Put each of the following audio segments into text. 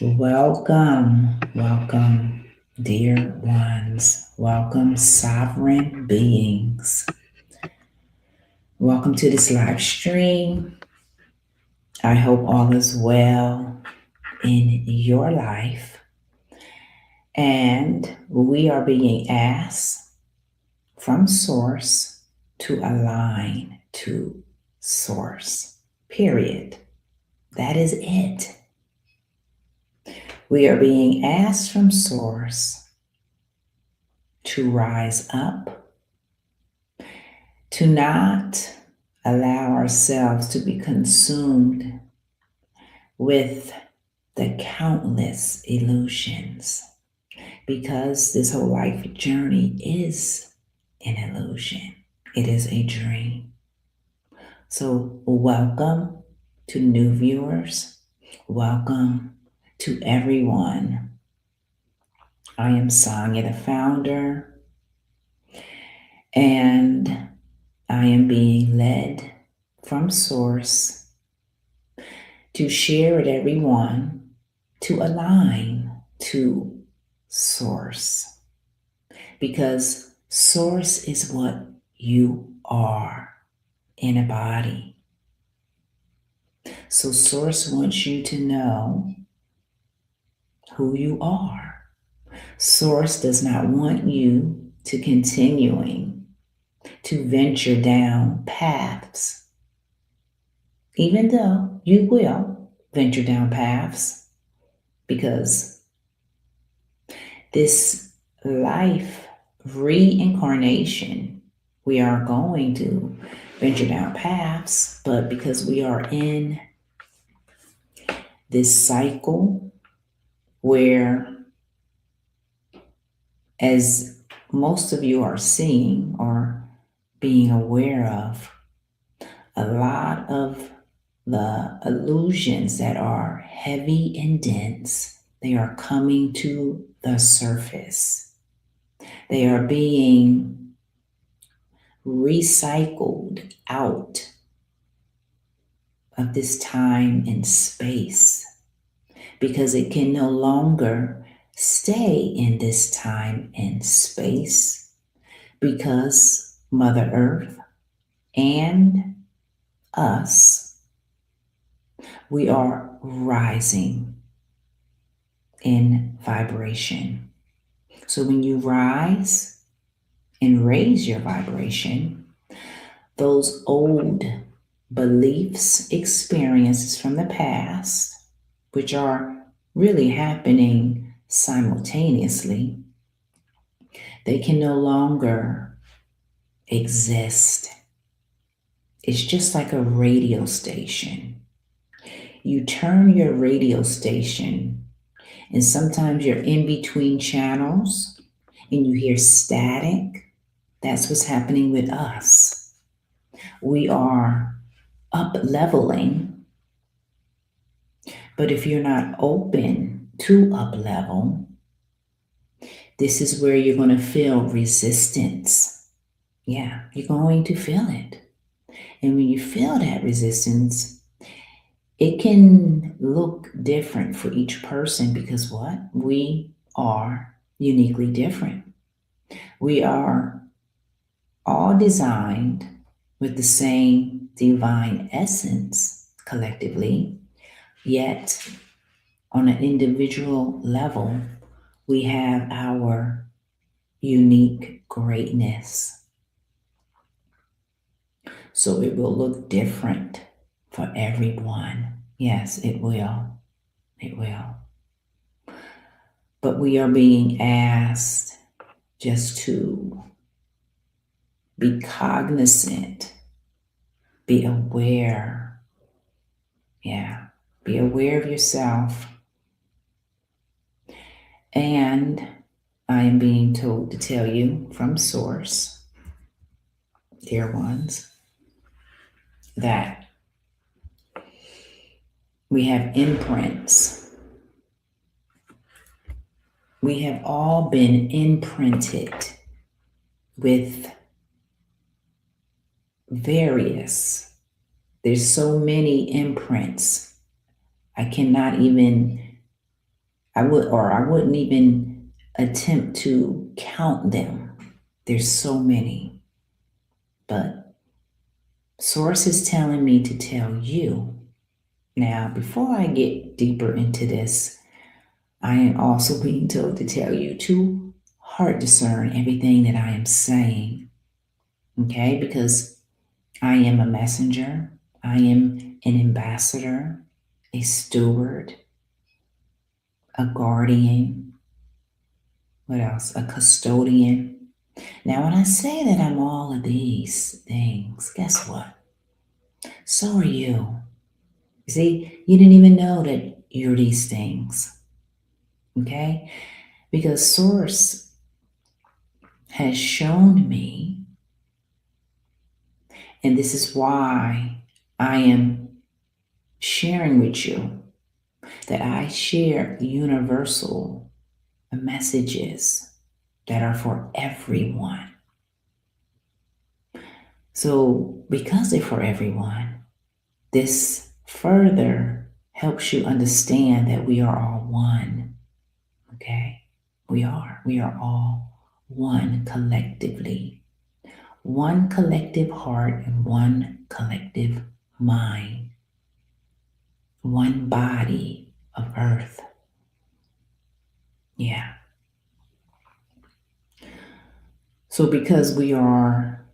Welcome, dear ones. Welcome, sovereign beings. Welcome to this live stream. I hope all is well in your life. And we are being asked from Source to align to Source. Period. That is it. We are being asked from Source to rise up, to not allow ourselves to be consumed with the countless illusions, because this whole life journey is an illusion. It is a dream. So welcome to new viewers. Welcome to everyone. I am Sonia, the founder, and I am being led from Source to share with everyone to align to Source, because Source is what you are in a body. So Source wants you to know who you are. Source does not want you to continuing to venture down paths, even though you will venture down paths, because this life reincarnation, we are going to venture down paths, but because we are in this cycle where, as most of you are seeing or being aware of, a lot of the illusions that are heavy and dense, they are coming to the surface. They are being recycled out of this time and space, because it can no longer stay in this time and space, because Mother Earth and us, we are rising in vibration. So when you rise and raise your vibration, those old beliefs, experiences from the past, which are really happening simultaneously, they can no longer exist. It's just like a radio station. You turn your radio station, and sometimes you're in between channels and you hear static. That's what's happening with us. We are up leveling, but if you're not open to up level, this is where you're going to feel resistance. Yeah, you're going to feel it. And when you feel that resistance, it can look different for each person, because what? We are uniquely different. We are all designed with the same divine essence collectively, yet on an individual level, we have our unique greatness. So it will look different for everyone. Yes, it will. It will. But we are being asked just to be cognizant, be aware. Yeah, be aware of yourself. And I am being told to tell you from Source, dear ones, that we have imprints. We have all been imprinted with there's so many imprints I cannot even, I wouldn't even attempt to count them. There's so many. But Source is telling me to tell you. Now, before I get deeper into this, I am also being told to tell you to heart discern everything that I am saying. Okay? Because I am a messenger, I am an ambassador, a steward, a guardian, what else? A custodian. Now, when I say that I'm all of these things, guess what? So are you. See, you didn't even know that you're these things. Okay? Because Source has shown me, and this is why I am sharing with you, that I share universal messages that are for everyone. So, because they're for everyone, this further helps you understand that we are all one. Okay? We are. We are all one collectively. One collective heart and one collective mind. One body of earth. Yeah. So, because we are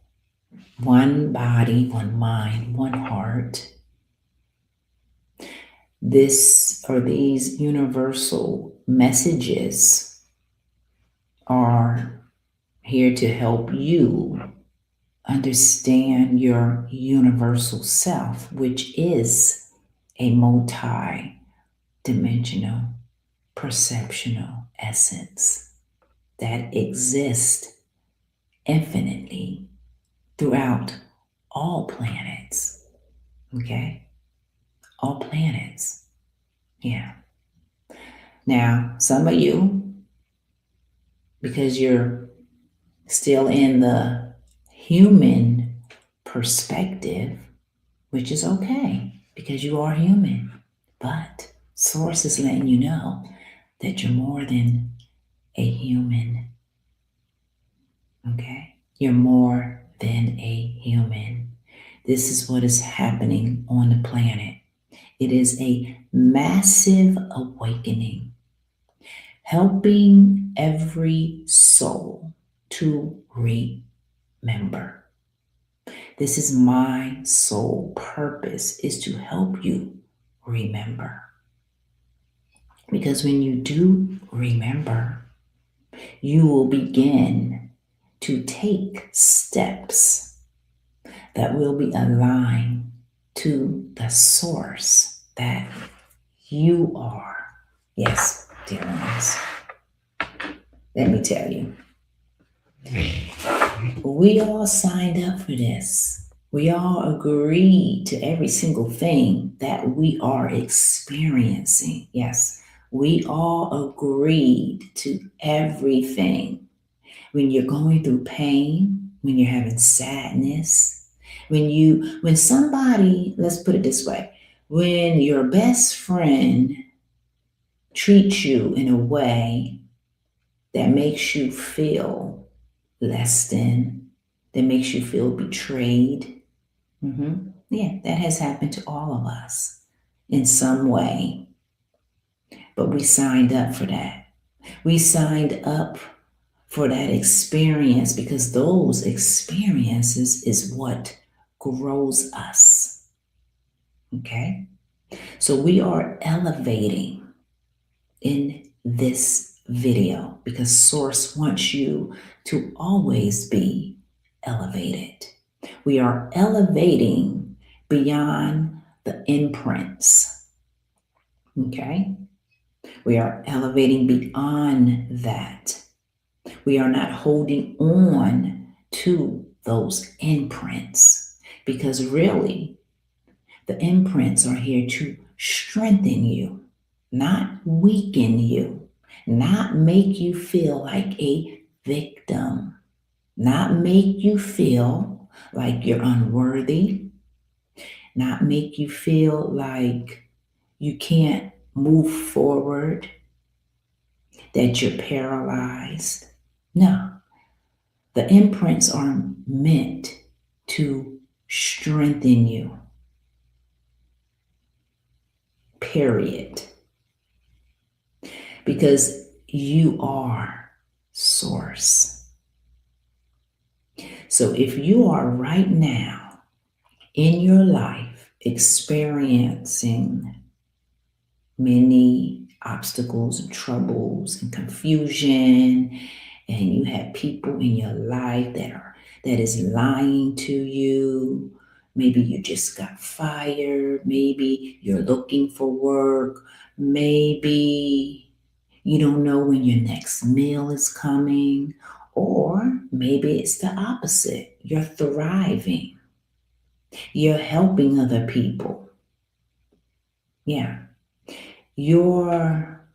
one body, one mind, one heart, these universal messages are here to help you understand your universal self, which is a multi-dimensional perceptional essence that exists infinitely throughout all planets. Okay? All planets. Yeah. Now, some of you, because you're still in the human perspective, which is okay because you are human. But Source is letting you know that you're more than a human. Okay? You're more than a human. This is what is happening on the planet. It is a massive awakening, helping every soul to remember. This is my sole purpose, is to help you remember. Because when you do remember, you will begin to take steps that will be aligned to the source that you are. Yes, dear ones. Let me tell you, we all signed up for this. We all agreed to every single thing that we are experiencing. Yes, we all agreed to everything. When you're going through pain, when you're having sadness, when somebody, let's put it this way, when your best friend treats you in a way that makes you feel less than, that makes you feel betrayed. Yeah, that has happened to all of us in some way. But we signed up for that. We signed up for that experience because those experiences is what grows us. Okay? So we are elevating in this video because Source wants you to always be elevated. We are elevating beyond the imprints. Okay? We are elevating beyond that. We are not holding on to those imprints because really the imprints are here to strengthen you, not weaken you, not make you feel like a victim, not make you feel like you're unworthy, not make you feel like you can't move forward, that you're paralyzed. No, the imprints are meant to strengthen you, period. Because you are source. So if you are right now in your life experiencing many obstacles and troubles and confusion, and you have people in your life that is lying to you, maybe you just got fired, maybe you're looking for work, maybe you don't know when your next meal is coming, or maybe it's the opposite. You're thriving, you're helping other people. Yeah, you're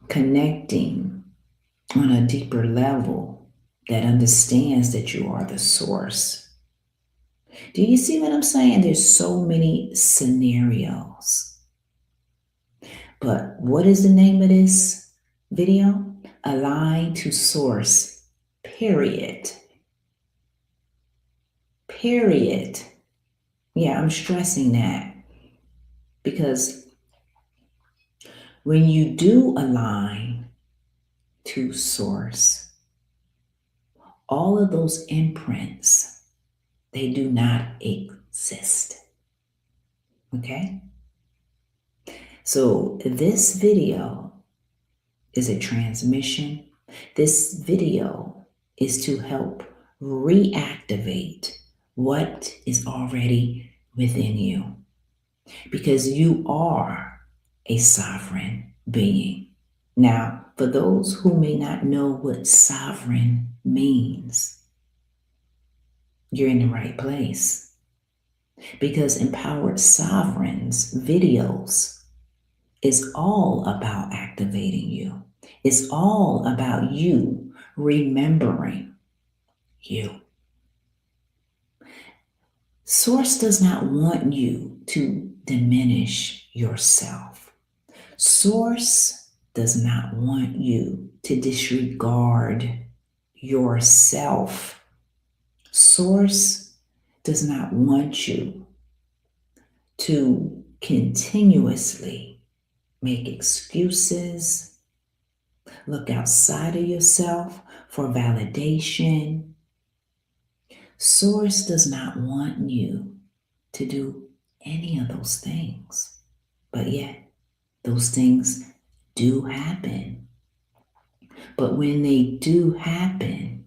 connecting on a deeper level that understands that you are the source. Do you see what I'm saying? There's so many scenarios. But what is the name of this video? Align to source, period. Period. Yeah, I'm stressing that because when you do align to source, all of those imprints, they do not exist. Okay? So this video is a transmission. This video is to help reactivate what is already within you, because you are a sovereign being. Now, for those who may not know what sovereign means, you're in the right place, because Empowered Sovereigns videos is all about activating you. It's all about you remembering you. Source does not want you to diminish yourself. Source does not want you to disregard yourself. Source does not want you to continuously make excuses, look outside of yourself for validation. Source does not want you to do any of those things, but yet those things do happen. But when they do happen,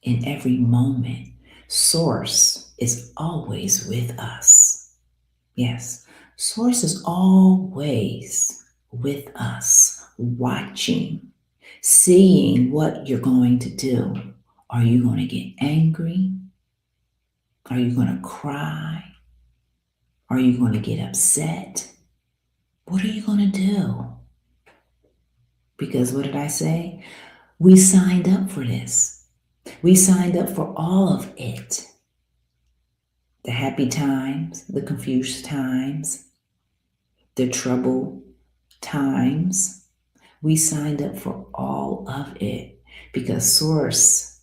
in every moment, Source is always with us. Yes, Source is always with us, watching, seeing what you're going to do. Are you going to get angry? Are you going to cry? Are you going to get upset? What are you going to do? Because what did I say? We signed up for this. We signed up for all of it. The happy times, the confused times, the troubled times. We signed up for all of it because Source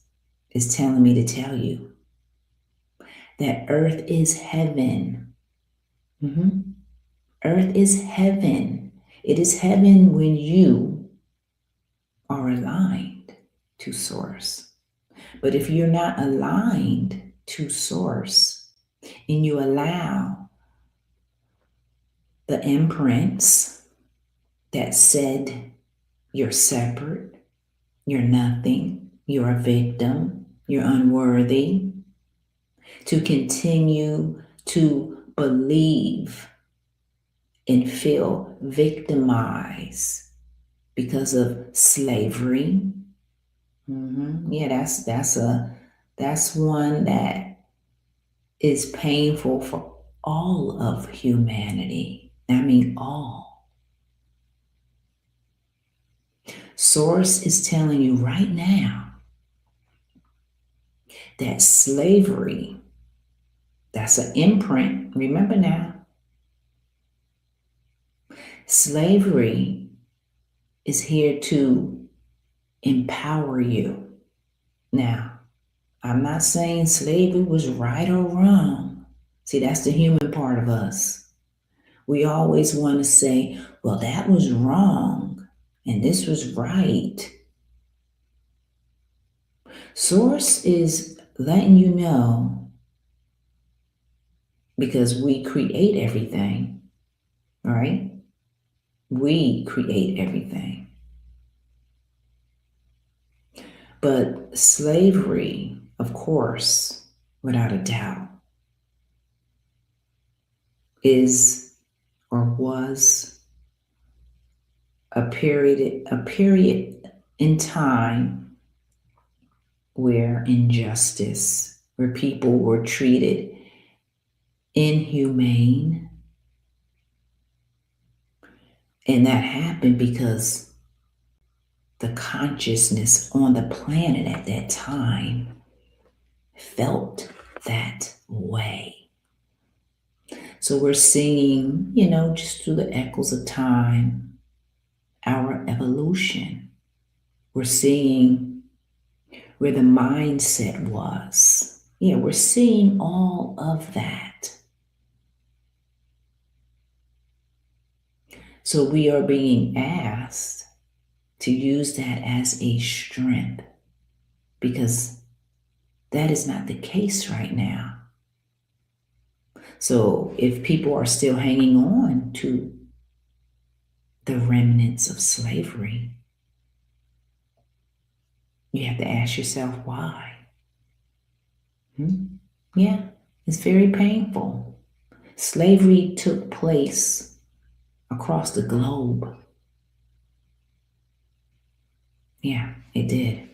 is telling me to tell you that earth is heaven. Earth is heaven. It is heaven when you are aligned to Source. But if you're not aligned to Source and you allow the imprints that said you're separate, you're nothing, you're a victim, you're unworthy, to continue to believe and feel victimized because of slavery. Yeah, that's one that is painful for all of humanity. I mean, all. Source is telling you right now that slavery, that's an imprint. Remember now, Slavery is here to empower you. Now, I'm not saying slavery was right or wrong. See, that's the human part of us. We always want to say, well, that was wrong and this was right. Source is letting you know, because we create everything, right? We create everything. But slavery, of course, without a doubt, is or was a period in time where injustice, where people were treated inhumane. And that happened because the consciousness on the planet at that time felt that way. So we're seeing, just through the echoes of time, our evolution. We're seeing where the mindset was. Yeah, we're seeing all of that. So we are being asked to use that as a strength, because that is not the case right now. So if people are still hanging on to the remnants of slavery, you have to ask yourself why. Yeah, it's very painful. Slavery took place across the globe. Yeah, it did.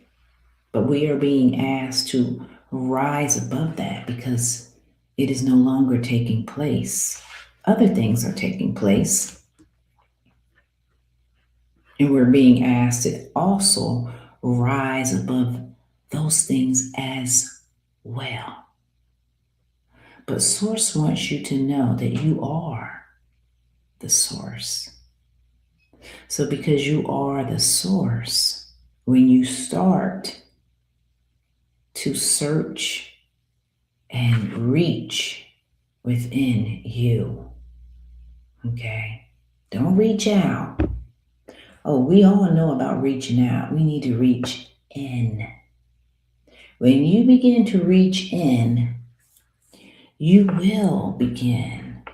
But we are being asked to rise above that because it is no longer taking place. Other things are taking place. And we're being asked to also rise above those things as well. But Source wants you to know that you are the Source. So because you are the Source, when you start to search and reach within you, okay? Don't reach out. Oh, we all know about reaching out. We need to reach in. When you begin to reach in, you will begin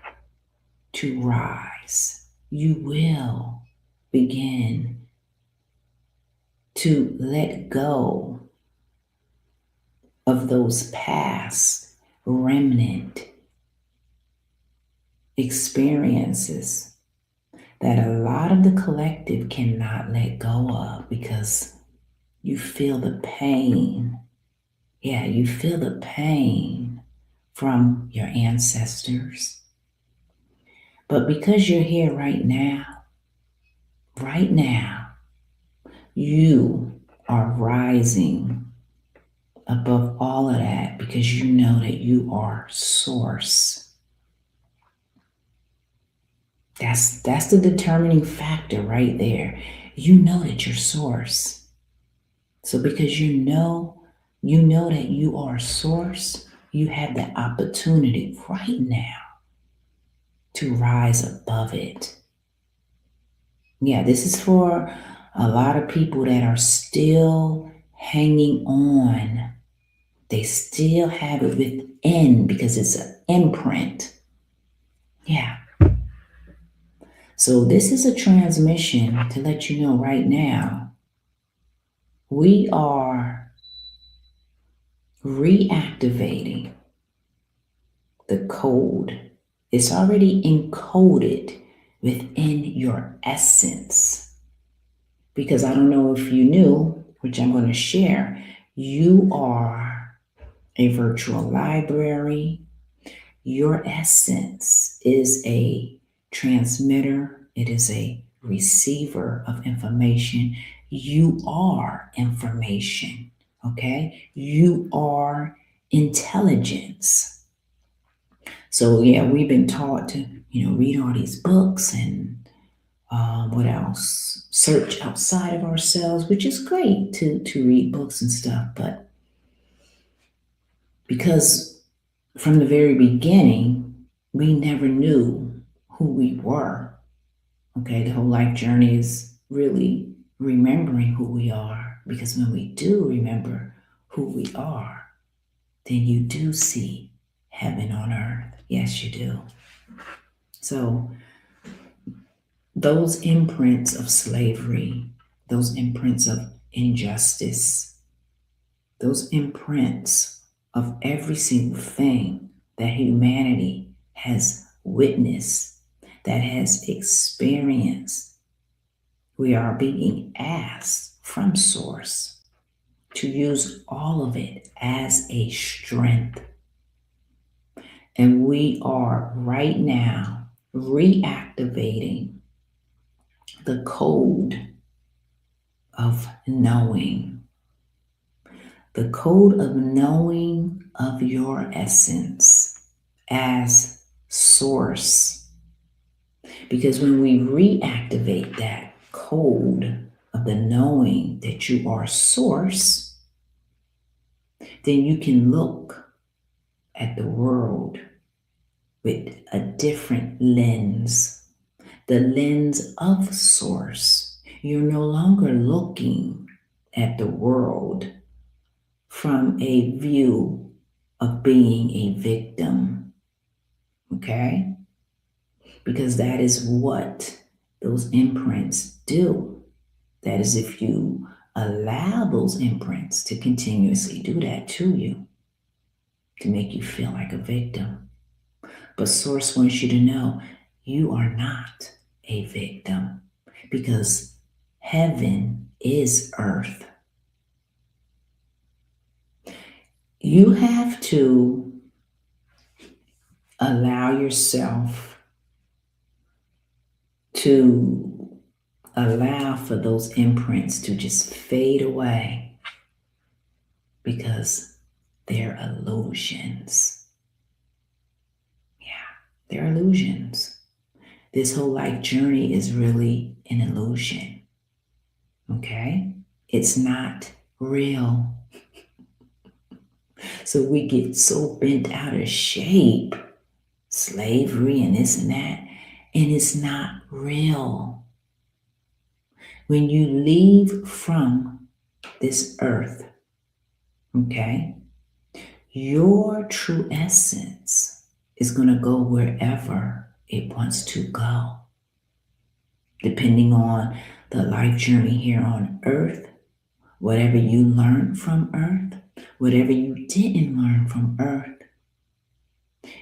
to rise. You will begin to let go of those past remnant experiences that a lot of the collective cannot let go of because you feel the pain. Yeah, you feel the pain from your ancestors. But because you're here right now, you are rising above all of that because you know that you are Source. That's the determining factor right there. You know that you're Source. So because you know that you are Source, you have the opportunity right now to rise above it. Yeah, this is for a lot of people that are still hanging on. They still have it within because it's an imprint. Yeah. So this is a transmission to let you know right now, we are reactivating the code. It's already encoded within your essence. Because I don't know if you knew, which I'm going to share, you are a virtual library. Your essence is a transmitter, it is a receiver of information. You are information, okay? You are intelligence. So, yeah, we've been taught to, read all these books and What else? Search outside of ourselves, which is great to read books and stuff, but because from the very beginning, we never knew who we were. Okay, the whole life journey is really remembering who we are, because when we do remember who we are, then you do see heaven on earth. Yes, you do. So, those imprints of slavery, those imprints of injustice, those imprints of every single thing that humanity has witnessed, that has experienced, we are being asked from Source to use all of it as a strength. And we are right now reactivating the code of knowing, the code of knowing of your essence as Source. Because when we reactivate that code of the knowing that you are Source, then you can look at the world with a different lens, the lens of Source. You're no longer looking at the world from a view of being a victim, okay? Because that is what those imprints do. That is, if you allow those imprints to continuously do that to you, to make you feel like a victim. But Source wants you to know you are not a victim, because heaven is earth. You have to allow yourself to allow for those imprints to just fade away, because they're illusions. Yeah, they're illusions. This whole life journey is really an illusion. Okay? It's not real. So we get so bent out of shape, slavery and this and that, and it's not real. When you leave from this earth, okay, your true essence is going to go wherever it wants to go, depending on the life journey here on earth, whatever you learned from earth, whatever you didn't learn from earth,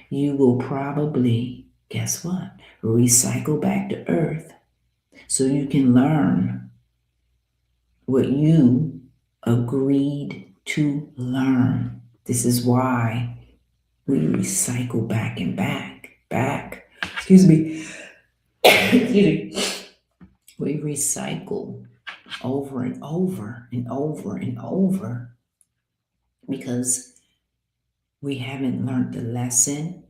you will probably, guess what? Recycle back to earth so you can learn what you agreed to learn. This is why we recycle back and back. Excuse me. Excuse me. We recycle over and over and over and over, because we haven't learned the lesson.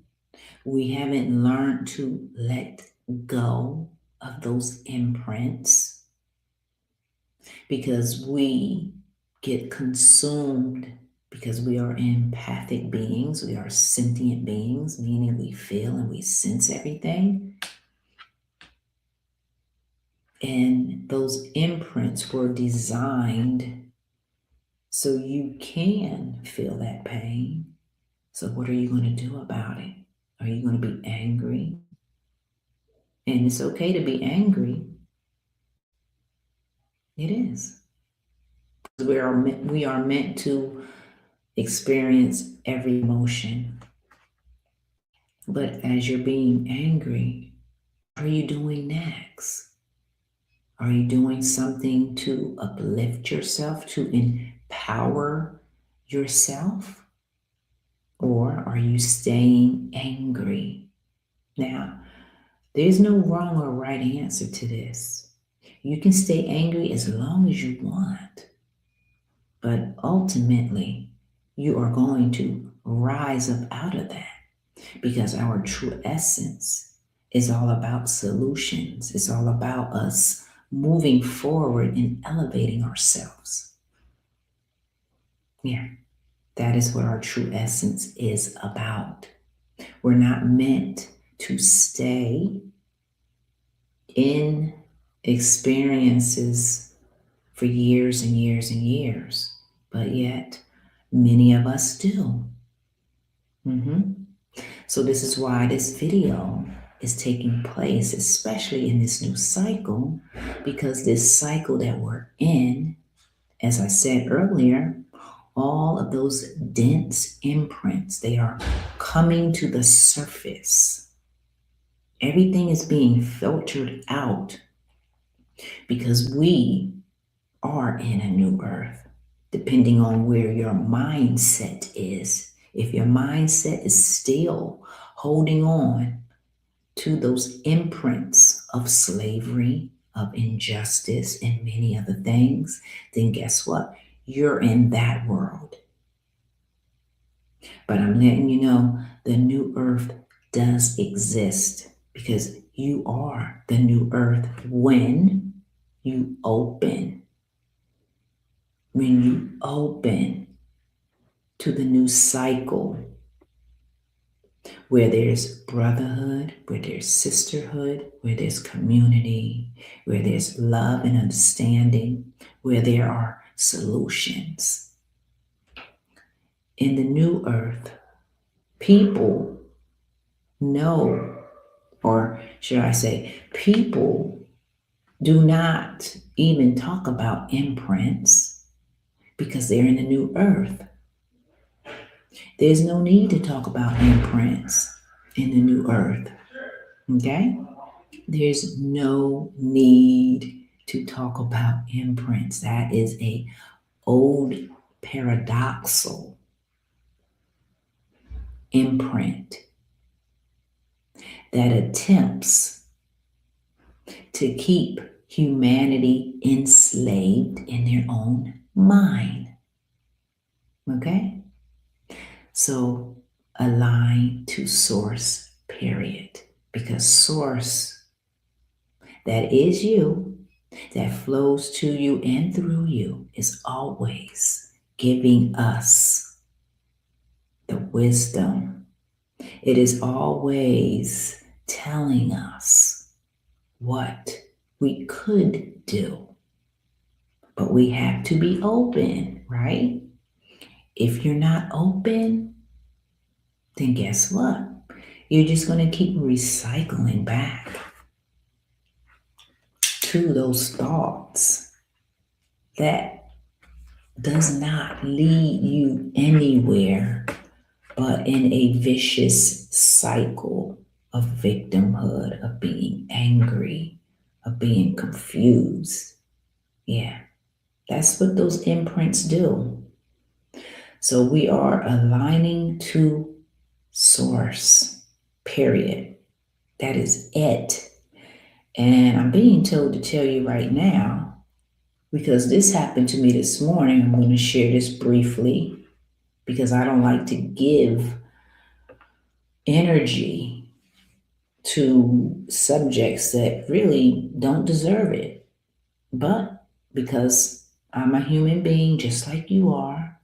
We haven't learned to let go of those imprints, because we get consumed, because we are empathic beings, we are sentient beings, meaning we feel and we sense everything. And those imprints were designed so you can feel that pain. So, what are you going to do about it? Are you going to be angry? And it's okay to be angry. It is. We are meant to experience every emotion. But as you're being angry, what are you doing next? Are you doing something to uplift yourself, to empower yourself? Or are you staying angry? Now, there's no wrong or right answer to this. You can stay angry as long as you want, but ultimately, you are going to rise up out of that, because our true essence is all about solutions. It's all about us moving forward and elevating ourselves. Yeah, that is what our true essence is about. We're not meant to stay in experiences for years and years and years, but yet many of us do. So this is why this video is taking place, especially in this new cycle, because this cycle that we're in, as I said earlier, all of those dense imprints, they are coming to the surface. Everything is being filtered out because we are in a new earth, depending on where your mindset is. If your mindset is still holding on to those imprints of slavery, of injustice, and many other things, then guess what? You're in that world. But I'm letting you know the new earth does exist because you are the new earth when you open. When you open to the new cycle where there's brotherhood, where there's sisterhood, where there's community, where there's love and understanding, where there are solutions. In the new earth, people know, or should I say, people do not even talk about imprints because they're in the new earth. There's no need to talk about imprints in the new earth. Okay? There's no need to talk about imprints. That is a old paradoxal imprint that attempts to keep humanity enslaved in their own mind. Okay? So align to source, period. Because source, that is you, that flows to you and through you, is always giving us the wisdom. It is always telling us what we could do. But we have to be open, right? If you're not open, then guess what? You're just going to keep recycling back to those thoughts that does not lead you anywhere but in a vicious cycle of victimhood, of being angry, of being confused. Yeah, that's what those imprints do. So we are aligning to source, period. That is it. And I'm being told to tell you right now, because this happened to me this morning. I'm going to share this briefly because I don't like to give energy to subjects that really don't deserve it. But because I'm a human being just like you are,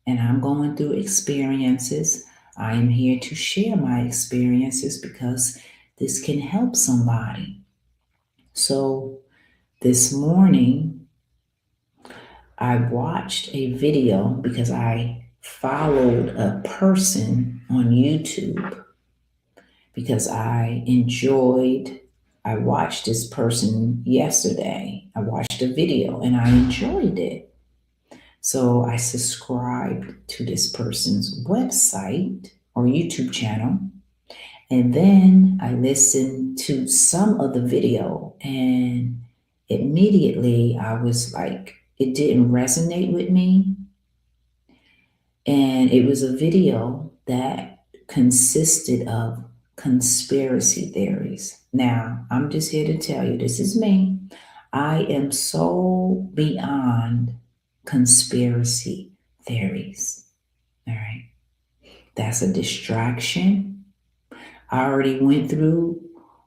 and I'm going through experiences, I am here to share my experiences because this can help somebody. So this morning, I watched a video because I followed a person on YouTube because I watched this person yesterday. I watched a video and I enjoyed it. So I subscribed to this person's website or YouTube channel. And then I listened to some of the video and immediately I was like, it didn't resonate with me. And it was a video that consisted of conspiracy theories. Now, I'm just here to tell you, this is me. I am so beyond conspiracy theories. All right. That's a distraction. I already went through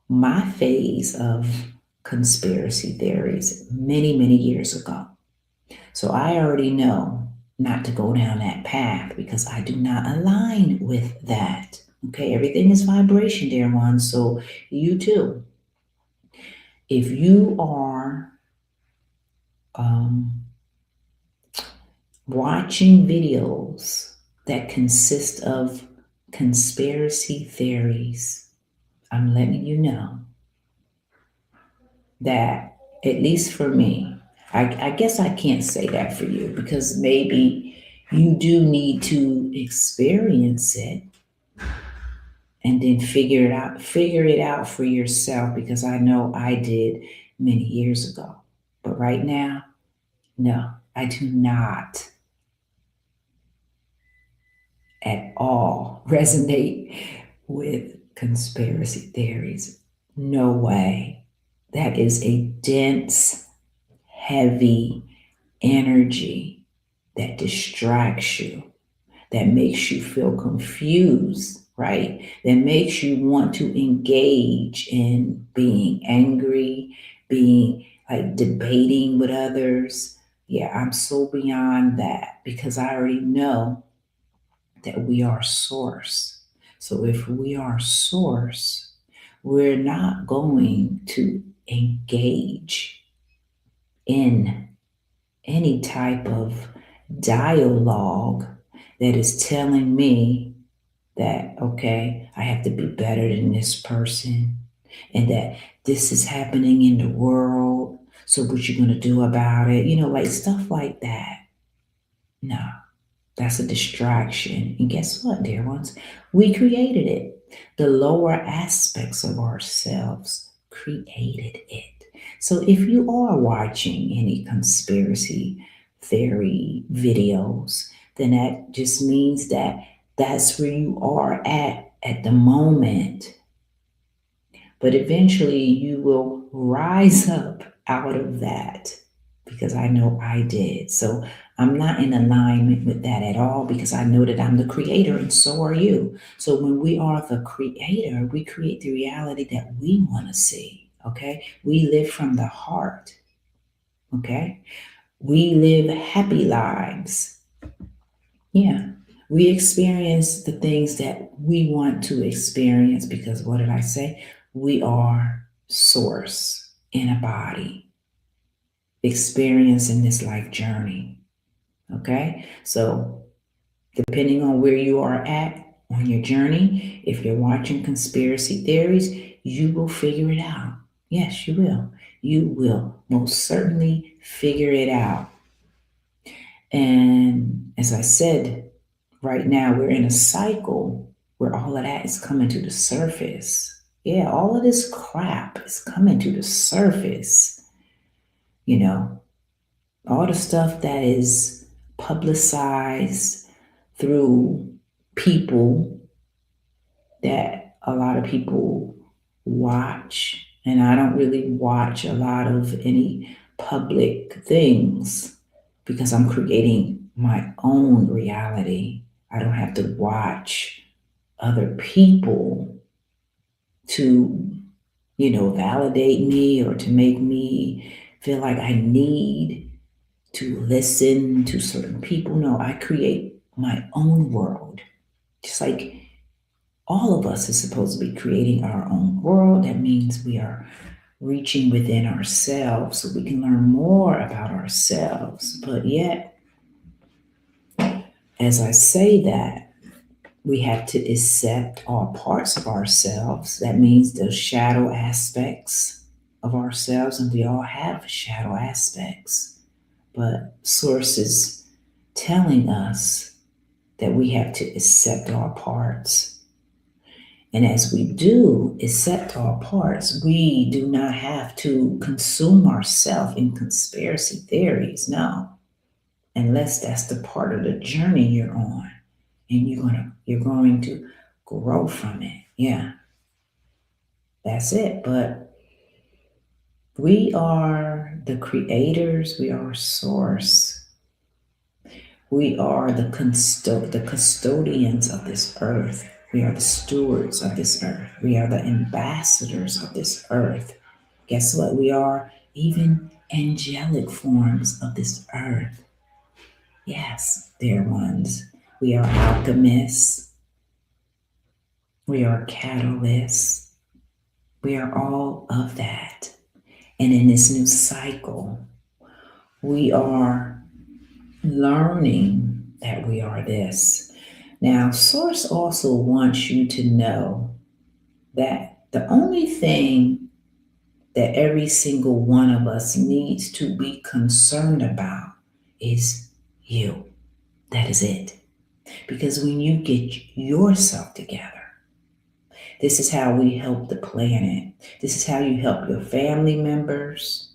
my phase of conspiracy theories many, many years ago. So I already know not to go down that path because I do not align with that. Okay, everything is vibration, dear ones. So you too. If you are um, watching videos that consist of conspiracy theories, I'm letting you know that, at least for me, I guess I can't say that for you because maybe you do need to experience it and then figure it out for yourself because I know I did many years ago. But right now, no, I do not at all resonate with conspiracy theories. No way. That is a dense, heavy energy that distracts you, that makes you feel confused, right? That makes you want to engage in being angry, being like debating with others. Yeah, I'm so beyond that because I already know that we are source. So if we are source, we're not going to engage in any type of dialogue that is telling me that, okay, I have to be better than this person and that this is happening in the world. So what you going to do about it? Like stuff like that. No, that's a distraction. And guess what, dear ones? We created it. The lower aspects of ourselves created it. So if you are watching any conspiracy theory videos, then that just means that that's where you are at the moment. But eventually you will rise up out of that because I know I did. So I'm not in alignment with that at all because I know that I'm the creator and so are you. So when we are the creator, we create the reality that we want to see. Okay. We live from the heart. Okay. We live happy lives. Yeah. We experience the things that we want to experience because what did I say? We are source in a body, experiencing this life journey. Okay? So, depending on where you are at on your journey, if you're watching conspiracy theories, you will figure it out. Yes, you will. You will most certainly figure it out. And as I said, right now we're in a cycle where all of that is coming to the surface. Yeah, all of this crap is coming to the surface. You know, all the stuff that is publicized through people that a lot of people watch. And I don't really watch a lot of any public things because I'm creating my own reality. I don't have to watch other people to, validate me or to make me feel like I need to listen to certain people. No, I create my own world. Just like all of us is supposed to be creating our own world. That means we are reaching within ourselves so we can learn more about ourselves. But yet, as I say that, we have to accept all parts of ourselves. That means the shadow aspects of ourselves, and we all have shadow aspects. But Source is telling us that we have to accept our parts. And as we do accept our parts, we do not have to consume ourselves in conspiracy theories, no, unless that's the part of the journey you're on and you're going to grow from it. Yeah, that's it. But we are the creators, we are source. We are the custodians of this earth. We are the stewards of this earth. We are the ambassadors of this earth. Guess what? We are even angelic forms of this earth. Yes, dear ones. We are alchemists. We are catalysts. We are all of that. And in this new cycle, we are learning that we are this. Now, Source also wants you to know that the only thing that every single one of us needs to be concerned about is you. That is it. Because when you get yourself together, this is how we help the planet. This is how you help your family members.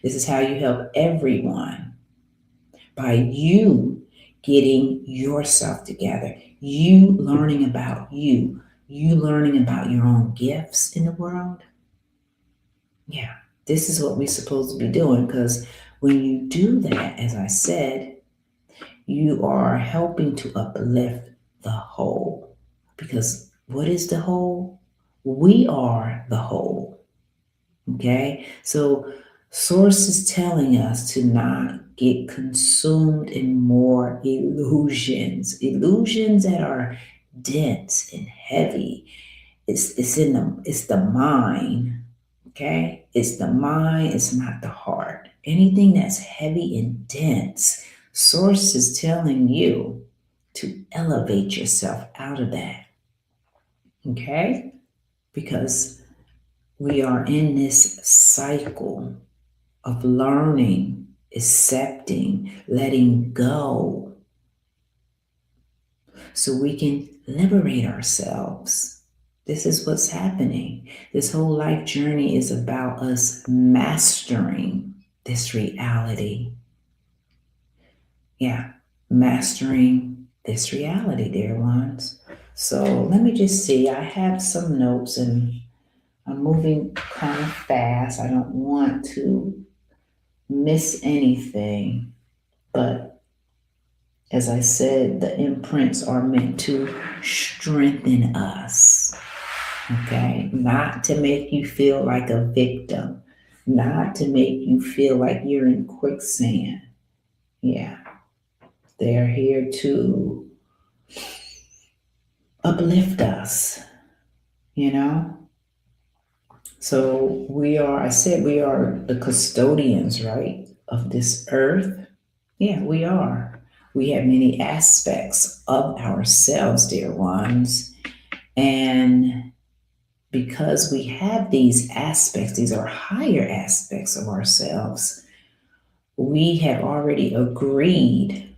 This is how you help everyone by you getting yourself together, you learning about you learning about your own gifts in the world. Yeah, this is what we're supposed to be doing because when you do that, as I said, you are helping to uplift the whole. Because what is the whole? We are the whole. Okay? So, Source is telling us to not get consumed in more illusions that are dense and heavy. It's the mind. Okay? It's the mind, it's not the heart. Anything that's heavy and dense, Source is telling you to elevate yourself out of that. Okay? Because we are in this cycle of learning, accepting, letting go, so we can liberate ourselves. This is what's happening. This whole life journey is about us mastering this reality. Yeah, mastering this reality, dear ones. So let me just see. I have some notes and I'm moving kind of fast. I don't want to miss anything. But as I said, the imprints are meant to strengthen us. Okay? Not to make you feel like a victim, not to make you feel like you're in quicksand. Yeah. They're here to uplift us, you know? So I said we are the custodians, right, of this earth. Yeah, we are. We have many aspects of ourselves, dear ones. And because we have these aspects, these are higher aspects of ourselves, we have already agreed,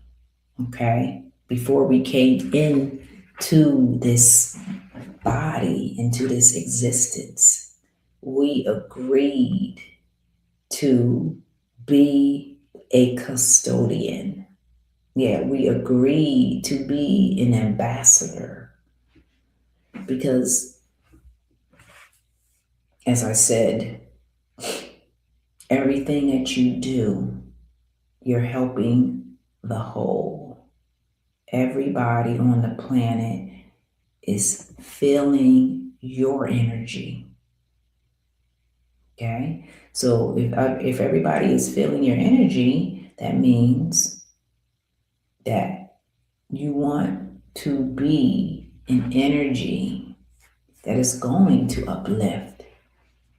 okay, before we came into this body, into this existence, we agreed to be a custodian. Yeah, we agreed to be an ambassador because, as I said, everything that you do, you're helping the whole. Everybody on the planet is feeling your energy. Okay? So if everybody is feeling your energy, that means that you want to be an energy that is going to uplift.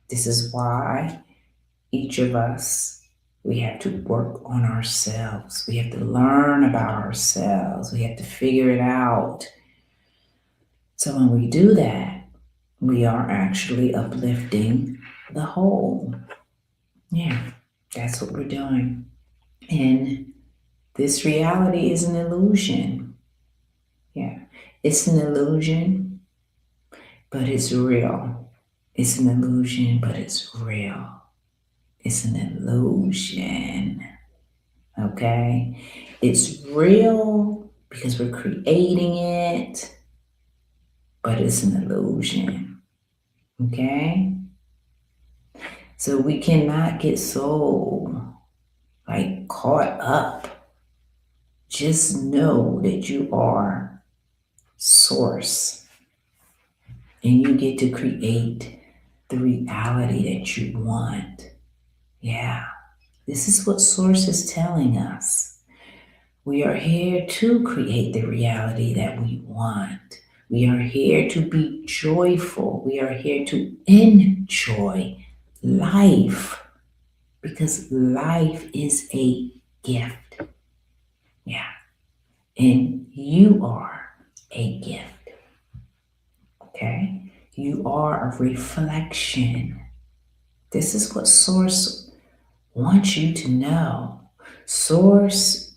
This is why each of us, we have to work on ourselves. We have to learn about ourselves. We have to figure it out. So when we do that, we are actually uplifting the whole. Yeah, that's what we're doing. And this reality is an illusion. Yeah, it's an illusion, but it's real. It's an illusion, but it's real. It's an illusion. Okay? It's real because we're creating it, but it's an illusion. Okay? So we cannot get so caught up. Just know that you are source. And you get to create the reality that you want. Yeah, this is what Source is telling us. We are here to create the reality that we want. We are here to be joyful. We are here to enjoy life because life is a gift. Yeah. And you are a gift. Okay? You are a reflection. This is what Source wants you to know. Source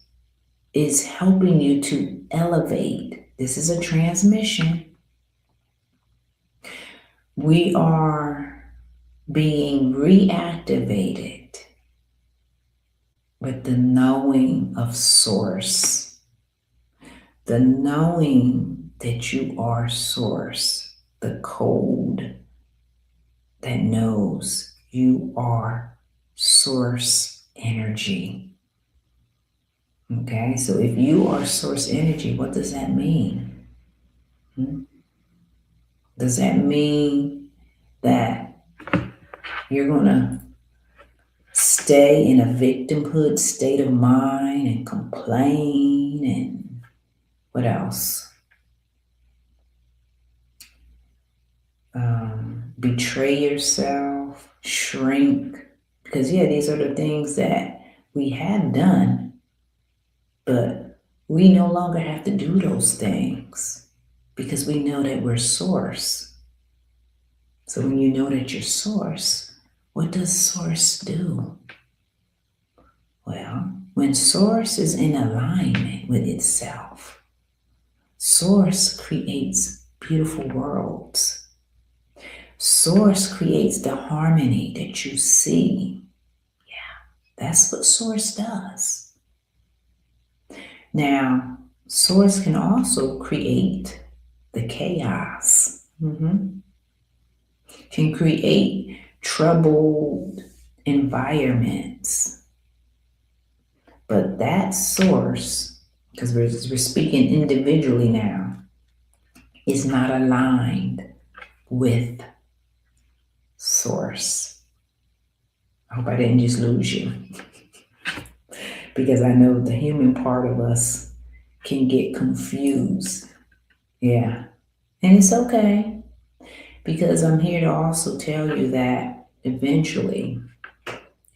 is helping you to elevate. This is a transmission. We are being reactivated with the knowing of Source, the knowing that you are Source, the code that knows you are Source energy. Okay, so if you are Source energy, what does that mean? Does that mean that you're going to stay in a victimhood state of mind and complain and what else? Betray yourself, shrink. Because, yeah, these are the things that we have done, but we no longer have to do those things because we know that we're Source. So when you know that you're Source, what does Source do? Well, when Source is in alignment with itself, Source creates beautiful worlds. Source creates the harmony that you see. Yeah, that's what Source does. Now, Source can also create the chaos. Can create troubled environments. But that Source, because we're speaking individually now, is not aligned with Source. I hope I didn't just lose you. Because I know the human part of us can get confused. Yeah. And it's okay. Because I'm here to also tell you that eventually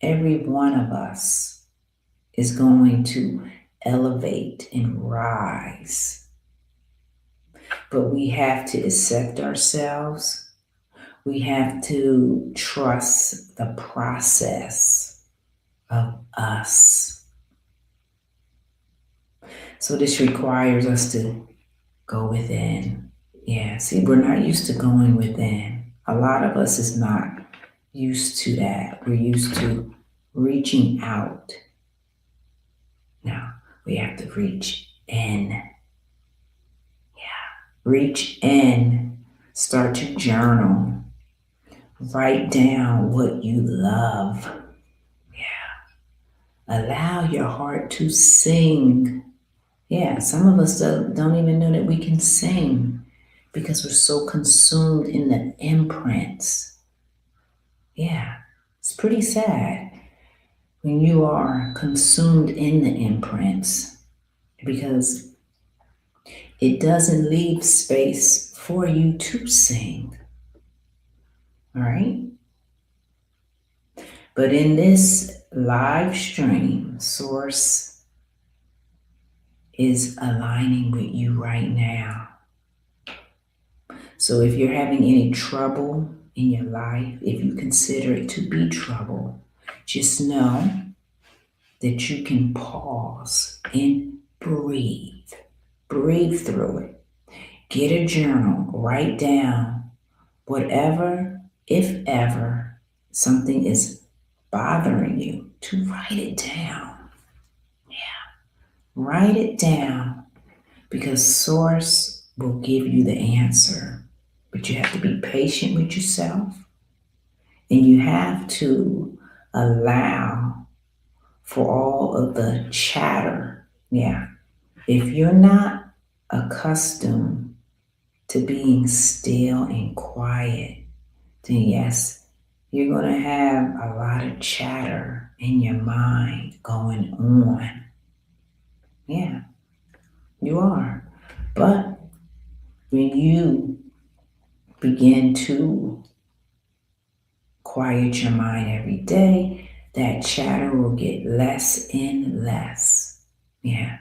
every one of us is going to elevate and rise. But we have to accept ourselves. We have to trust the process of us. So this requires us to go within. Yeah, see, we're not used to going within. A lot of us is not used to that. We're used to reaching out. Now, we have to reach in. Yeah, reach in. Start to journal. Write down what you love. Yeah. Allow your heart to sing. Yeah, some of us don't even know that we can sing because we're so consumed in the imprints. Yeah, it's pretty sad when you are consumed in the imprints because it doesn't leave space for you to sing. All right? But in this live stream, Source is aligning with you right now. So if you're having any trouble in your life, if you consider it to be trouble, just know that you can pause and breathe. Breathe through it. Get a journal, write down whatever, if ever, something is bothering you, to write it down. Yeah, write it down because Source will give you the answer. But you have to be patient with yourself and you have to allow for all of the chatter. Yeah. If you're not accustomed to being still and quiet, then yes, you're going to have a lot of chatter in your mind going on. Yeah, you are. But when you begin to quiet your mind every day, that chatter will get less and less. Yeah.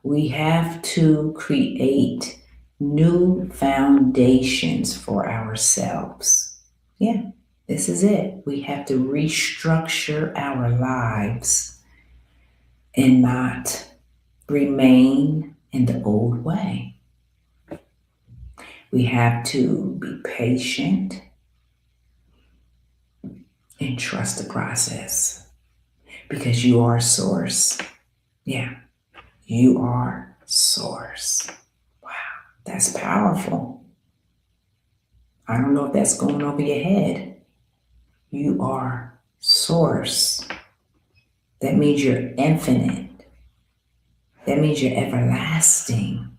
We have to create new foundations for ourselves. Yeah, this is it. We have to restructure our lives and not remain in the old way. We have to be patient and trust the process because you are source. Yeah, you are source. Wow, that's powerful. I don't know if that's going over your head. You are source. That means you're infinite. That means you're everlasting.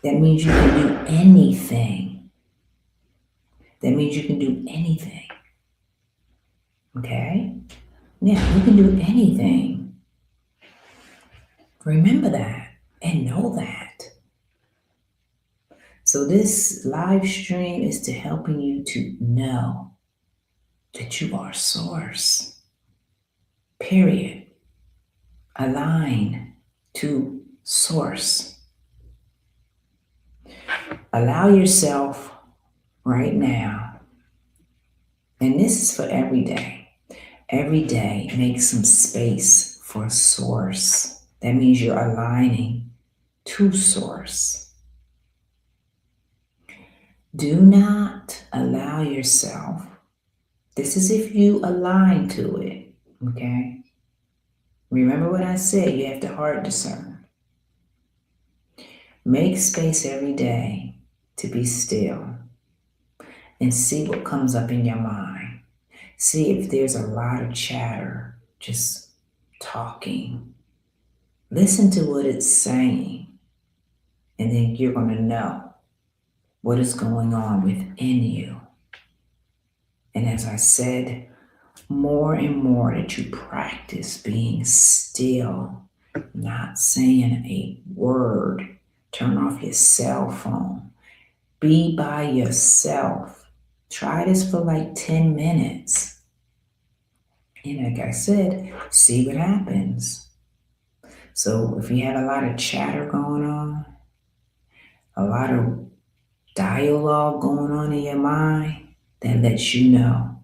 That means you can do anything. That means you can do anything. Okay? Yeah, you can do anything. Remember that and know that. So this live stream is to helping you to know that you are source. Period. Align to source. Allow yourself right now, and this is for every day. Every day, make some space for source. That means you're aligning to source. Do not allow yourself, this is if you align to it, okay? Remember what I said, you have to heart discern. Make space every day to be still and see what comes up in your mind. See if there's a lot of chatter, just talking. Listen to what it's saying, and then you're going to know what is going on within you. And as I said, more and more that you practice being still, not saying a word, turn off your cell phone, be by yourself. Try this for like 10 minutes. And like I said, see what happens. So if you have a lot of chatter going on, a lot of dialogue going on in your mind, that lets you know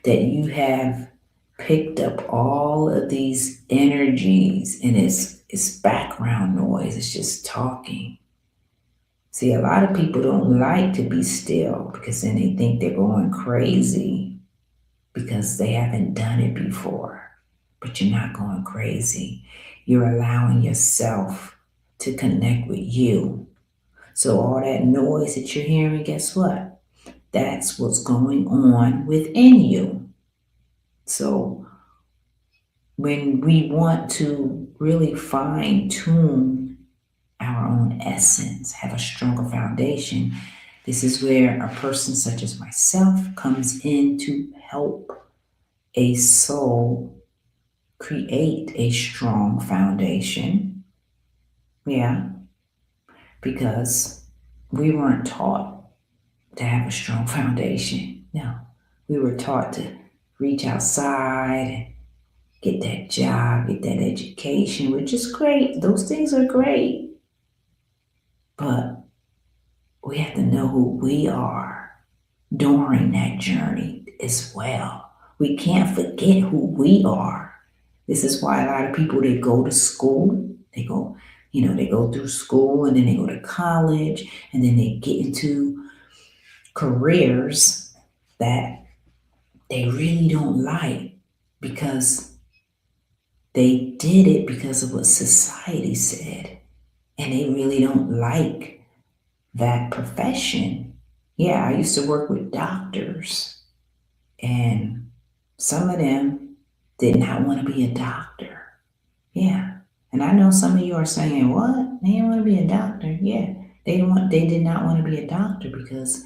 that you have picked up all of these energies and it's background noise. It's just talking. See, a lot of people don't like to be still because then they think they're going crazy because they haven't done it before. But you're not going crazy. You're allowing yourself to connect with you. So all that noise that you're hearing, guess what? That's what's going on within you. So when we want to really fine tune our own essence, have a stronger foundation, this is where a person such as myself comes in to help a soul create a strong foundation. Yeah, because we weren't taught to have a strong foundation. No, we were taught to reach outside and get that job, get that education, which is great. Those things are great. But we have to know who we are during that journey as well. We can't forget who we are. This is why a lot of people, they go to school, they go, they go through school and then they go to college and then they get into careers that they really don't like because they did it because of what society said. And they really don't like that profession. Yeah, I used to work with doctors, and some of them did not want to be a doctor. Yeah. And I know some of you are saying, what? They don't want to be a doctor. Yeah. They did not want to be a doctor because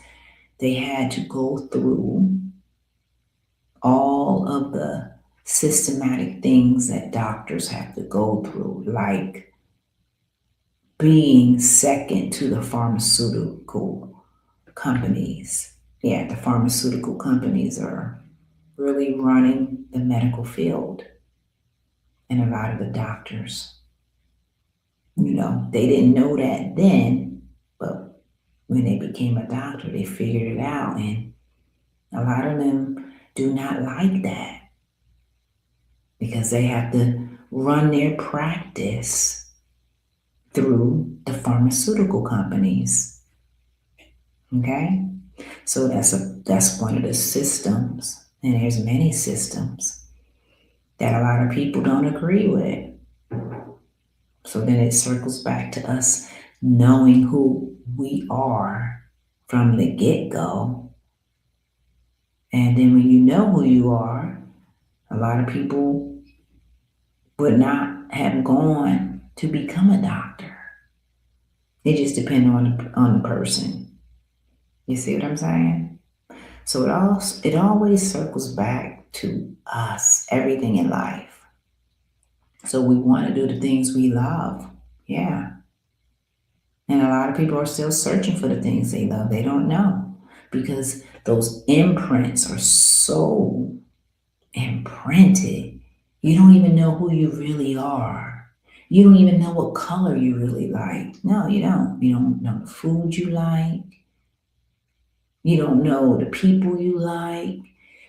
they had to go through all of the systematic things that doctors have to go through, like being second to the pharmaceutical companies. Yeah, the pharmaceutical companies are really running the medical field, and a lot of the doctors, they didn't know that then, but when they became a doctor, they figured it out, and a lot of them do not like that because they have to run their practice through the pharmaceutical companies. Okay? So that's one of the systems, and there's many systems that a lot of people don't agree with. So then it circles back to us knowing who we are from the get-go. And then when you know who you are, a lot of people would not have gone to become a doctor. It just depends on the person. You see what I'm saying? So it always circles back to us, everything in life. So we want to do the things we love. Yeah. And a lot of people are still searching for the things they love. They don't know because those imprints are so imprinted. You don't even know who you really are. You don't even know what color you really like. No, you don't. You don't know the food you like. You don't know the people you like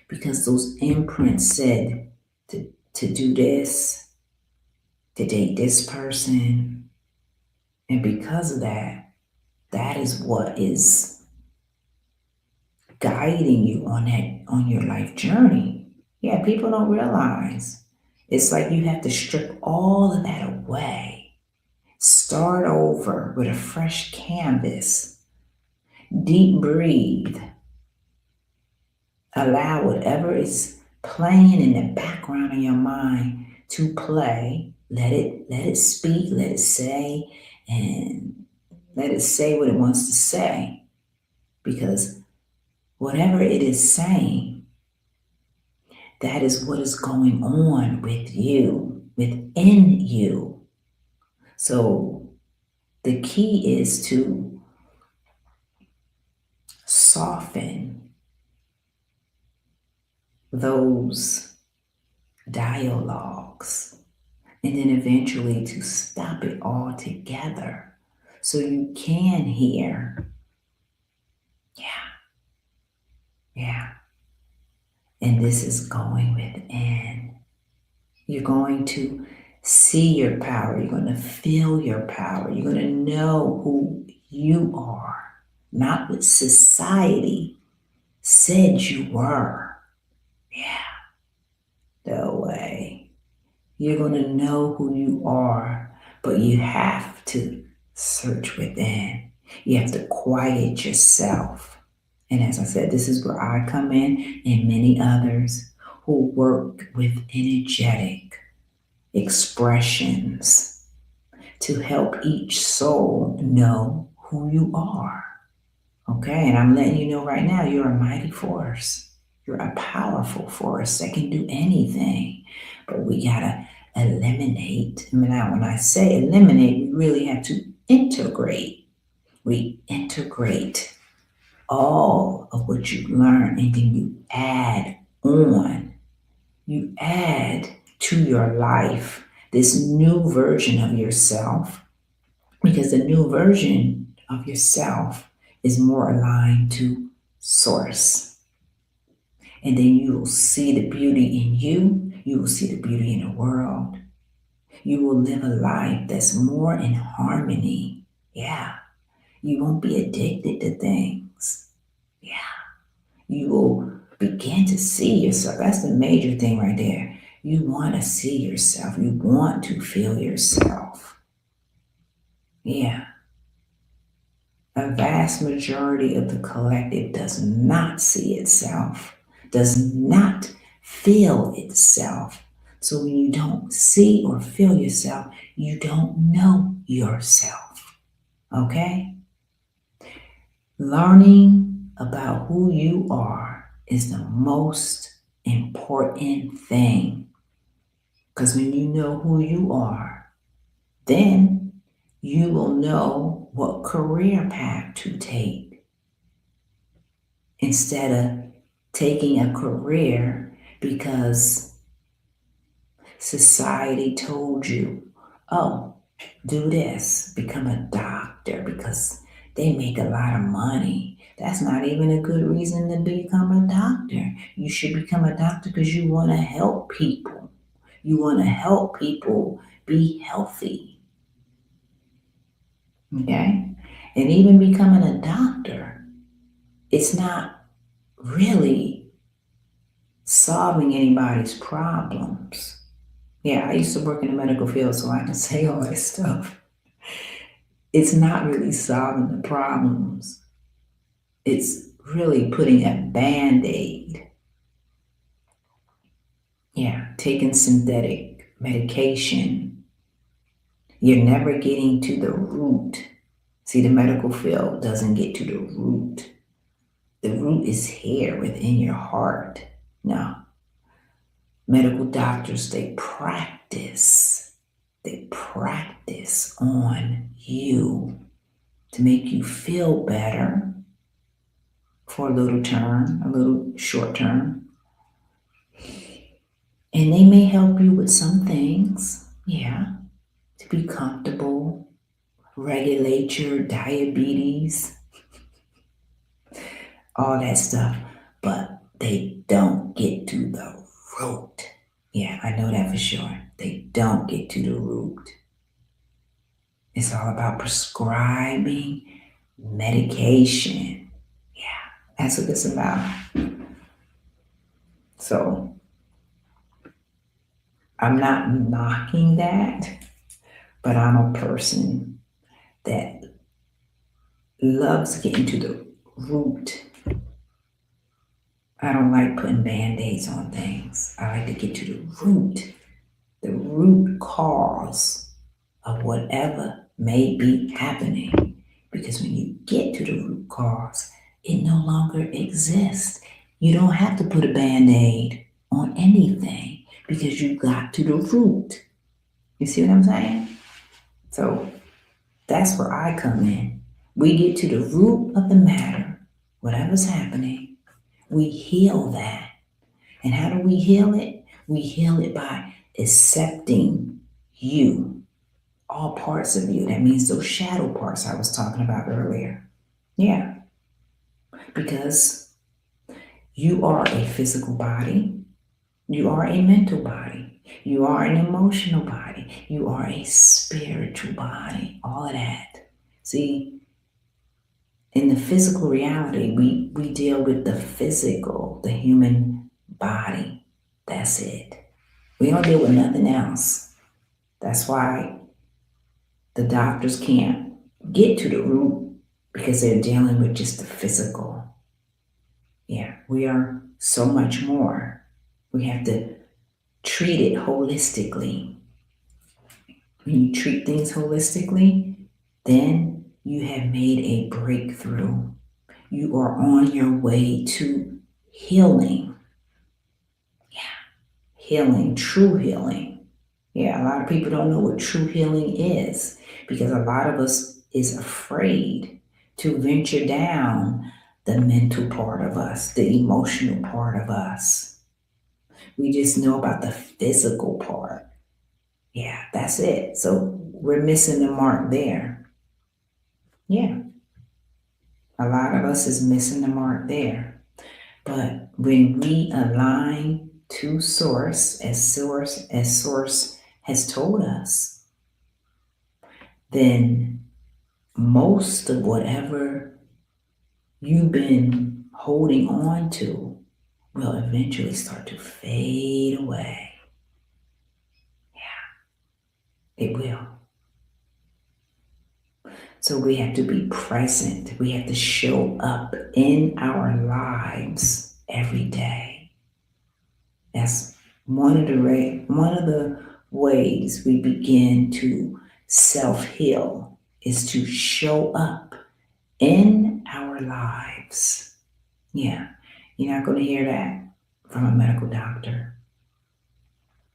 because those imprints said to do this, to date this person. And because of that, that is what is guiding you on your life journey. Yeah, people don't realize. It's like you have to strip all of that away. Start over with a fresh canvas. Deep breathe. Allow whatever is playing in the background of your mind to play. Let it speak, let it say, and let it say what it wants to say. Because whatever it is saying, that is what is going on with you, within you. So the key is to soften those dialogues and then eventually to stop it all together so you can hear, yeah, yeah. And this is going within. You're going to see your power. You're going to feel your power. You're going to know who you are, not what society said you were. Yeah, the way. You're going to know who you are, but you have to search within. You have to quiet yourself. And as I said, this is where I come in and many others who work with energetic expressions to help each soul know who you are. Okay, and I'm letting you know right now, you're a mighty force. You're a powerful force that can do anything. But we gotta eliminate. Now, when I say eliminate, we really have to integrate. We integrate all of what you learn and then you add on. You add to your life this new version of yourself because the new version of yourself is more aligned to source. And then you will see the beauty in you. You will see the beauty in the world. You will live a life that's more in harmony. Yeah. You won't be addicted to things. Yeah. You will begin to see yourself. That's the major thing right there. You want to see yourself. You want to feel yourself. Yeah. A vast majority of the collective does not see itself, does not feel itself. So when you don't see or feel yourself, you don't know yourself. Okay? Learning about who you are is the most important thing. Because when you know who you are, then you will know what career path to take instead of taking a career because society told you, oh, do this, become a doctor because they make a lot of money. That's not even a good reason to become a doctor. You should become a doctor because you want to help people. You want to help people be healthy. Okay? And even becoming a doctor, it's not really solving anybody's problems. Yeah, I used to work in the medical field, so I can say all this stuff. It's not really solving the problems. It's really putting a band-aid. Yeah, taking synthetic medication. You're never getting to the root. See, the medical field doesn't get to the root. The root is here within your heart. No, medical doctors, they practice. They practice on you to make you feel better for a little term, a little short term. And they may help you with some things, yeah, to be comfortable, regulate your diabetes, all that stuff. But they don't get to the root. Yeah, I know that for sure. They don't get to the root. It's all about prescribing medication. Yeah, that's what it's about. So I'm not knocking that, but I'm a person that loves getting to the root. I don't like putting band-aids on things. I like to get to the root cause of whatever may be happening. Because when you get to the root cause, it no longer exists. You don't have to put a band-aid on anything because you got to the root. You see what I'm saying? So that's where I come in. We get to the root of the matter, whatever's happening, we heal that. And how do we heal it? We heal it by accepting you, all parts of you. That means those shadow parts I was talking about earlier. Yeah, because you are a physical body, you are a mental body, you are an emotional body, you are a spiritual body, all of that. See, in the physical reality, we deal with the physical, the human body. That's it. We don't deal with nothing else. That's why the doctors can't get to the root because they're dealing with just the physical. Yeah, we are so much more. We have to treat it holistically. When you treat things holistically, then you have made a breakthrough. You are on your way to healing. Yeah, healing, true healing. Yeah, a lot of people don't know what true healing is because a lot of us is afraid to venture down the mental part of us, the emotional part of us. We just know about the physical part. Yeah, that's it. So we're missing the mark there. Yeah, a lot of us is missing the mark there. But when we align to source has told us, then most of whatever you've been holding on to will eventually start to fade away. Yeah, it will. So we have to be present. We have to show up in our lives every day. That's one of the ways we begin to self-heal is to show up in our lives. Yeah, you're not going to hear that from a medical doctor.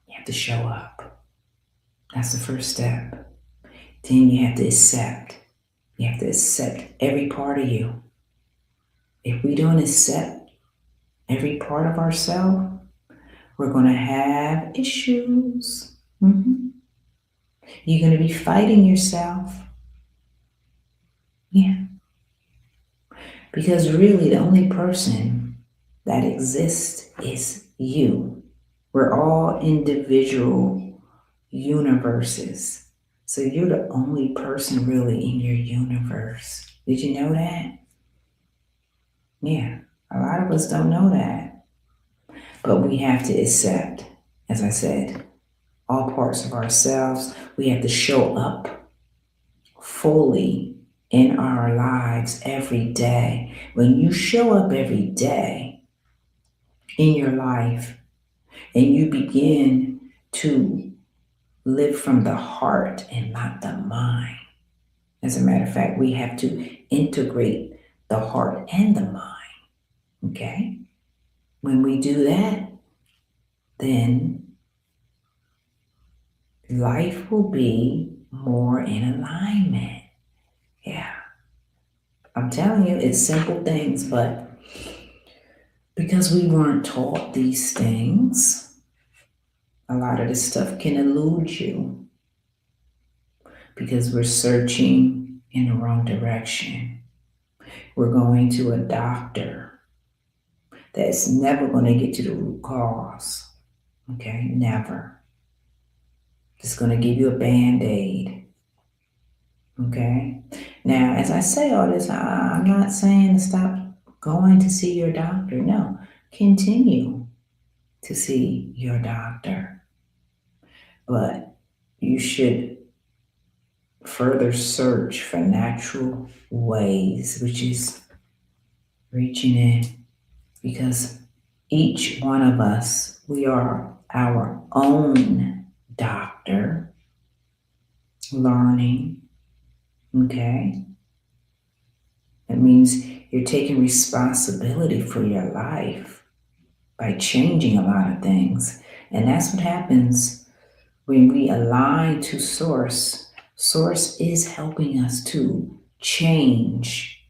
You have to show up. That's the first step. Then you have to accept. You have to accept every part of you. If we don't accept every part of ourselves, we're going to have issues. You're going to be fighting yourself. Yeah. Because really, the only person that exists is you. We're all individual universes. So you're the only person really in your universe. Did you know that? Yeah. A lot of us don't know that. But we have to accept, as I said, all parts of ourselves. We have to show up fully in our lives every day. When you show up every day in your life and you begin to live from the heart and not the mind. As a matter of fact, we have to integrate the heart and the mind. Okay? When we do that, then life will be more in alignment. Yeah. I'm telling you, it's simple things, but because we weren't taught these things, a lot of this stuff can elude you because we're searching in the wrong direction. We're going to a doctor that's never going to get to the root cause. Okay, never. Just going to give you a band-aid. Okay. Now, as I say all this, I'm not saying to stop going to see your doctor. No, continue to see your doctor. But you should further search for natural ways, which is reaching in, because each one of us, we are our own doctor, learning. Okay? That means you're taking responsibility for your life by changing a lot of things. And that's what happens when we align to Source. Source is helping us to change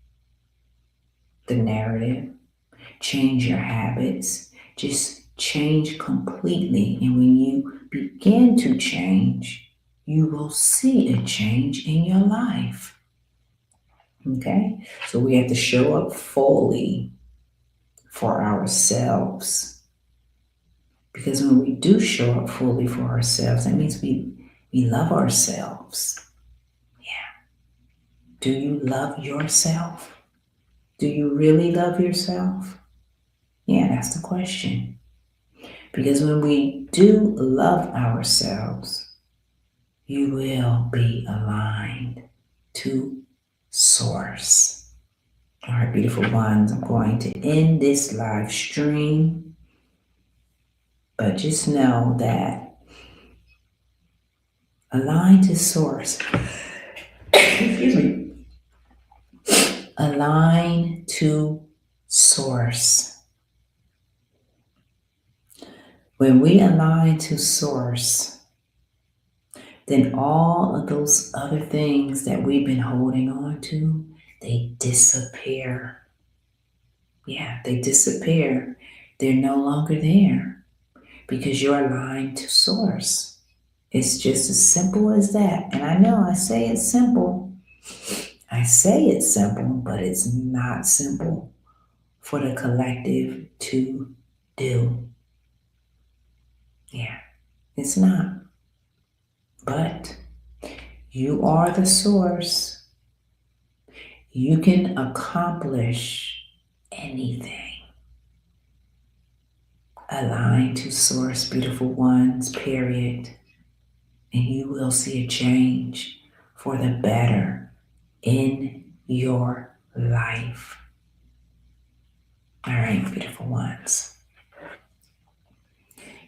the narrative, change your habits, just change completely. And when you begin to change, you will see a change in your life. Okay? So we have to show up fully for ourselves. Because when we do show up fully for ourselves, that means we love ourselves. Yeah. Do you love yourself? Do you really love yourself? Yeah, that's the question. Because when we do love ourselves, you will be aligned to Source. All right, beautiful ones, I'm going to end this live stream. But just know that align to Source. Excuse me. Align to Source. When we align to Source, then all of those other things that we've been holding on to, they disappear. Yeah, they disappear. They're no longer there because you're aligned to Source. It's just as simple as that. And I know I say it's simple. I say it's simple, but it's not simple for the collective to do. Yeah, it's not. But you are the Source. You can accomplish anything. Align to Source, beautiful ones, period. And you will see a change for the better in your life. All right, beautiful ones.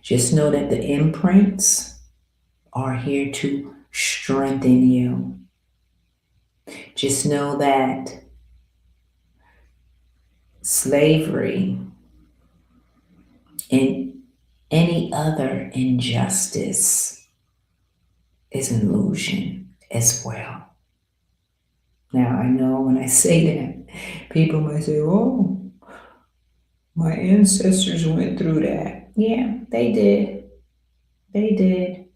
Just know that the imprints are here to strengthen you. Just know that slavery, and any other injustice is an illusion as well. Now, I know when I say that, people might say, oh, my ancestors went through that. Yeah, they did. They did.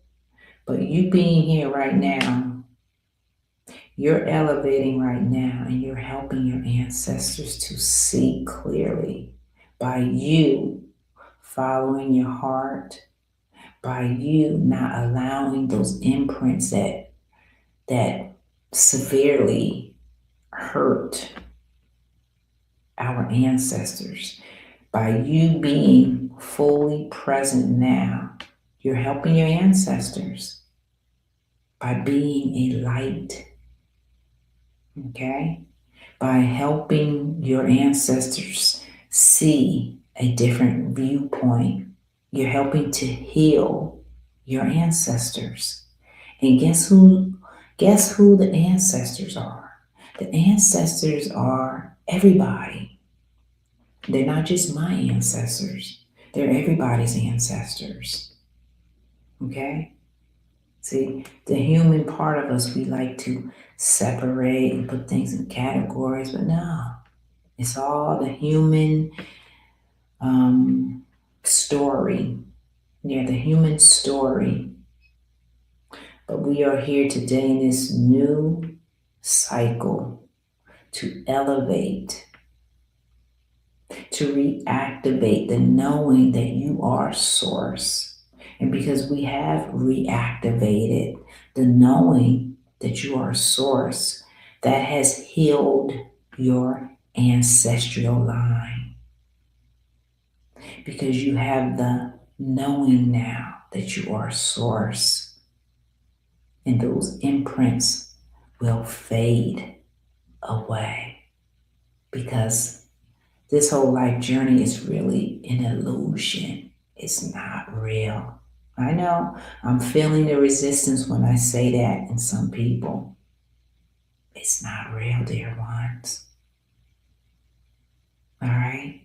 But you being here right now, you're elevating right now and you're helping your ancestors to see clearly by you following your heart, by you not allowing those imprints that severely hurt our ancestors. By you being fully present now, you're helping your ancestors by being a light, okay? By helping your ancestors see a different viewpoint. You're helping to heal your ancestors. And guess who? Guess who the ancestors are? The ancestors are everybody. They're not just my ancestors. They're everybody's ancestors. Okay? See, the human part of us, we like to separate and put things in categories, but no. It's all the human story. Yeah, the human story. But we are here today in this new cycle to elevate, to reactivate the knowing that you are source. And because we have reactivated the knowing that you are source, that has healed your ancestral line. Because you have the knowing now that you are source, and those imprints will fade away, because this whole life journey is really an illusion. It's not real. I know I'm feeling the resistance when I say that in some people. It's not real, dear ones. All right?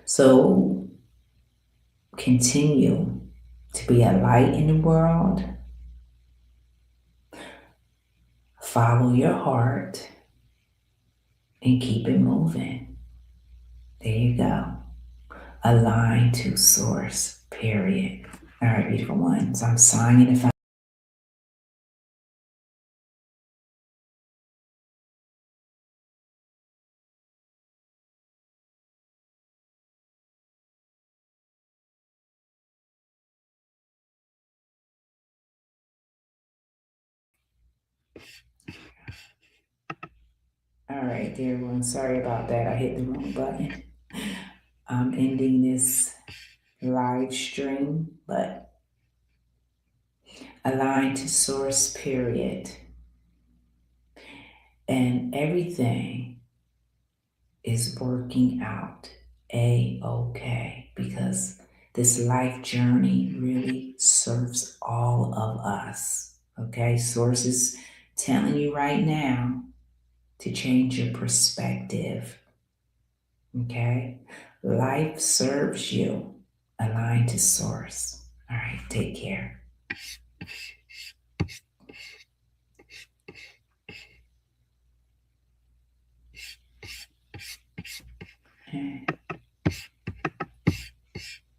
So continue to be a light in the world. Follow your heart and keep it moving. There you go. Align to source, period. All right, beautiful ones. I'm signing if All right, dear ones. Sorry about that. I hit the wrong button. I'm ending this live stream, but align to source, period. And everything is working out a-okay, because this life journey really serves all of us. Okay, source is telling you right now to change your perspective. Okay, life serves you. Align to source. All right, take care. Okay.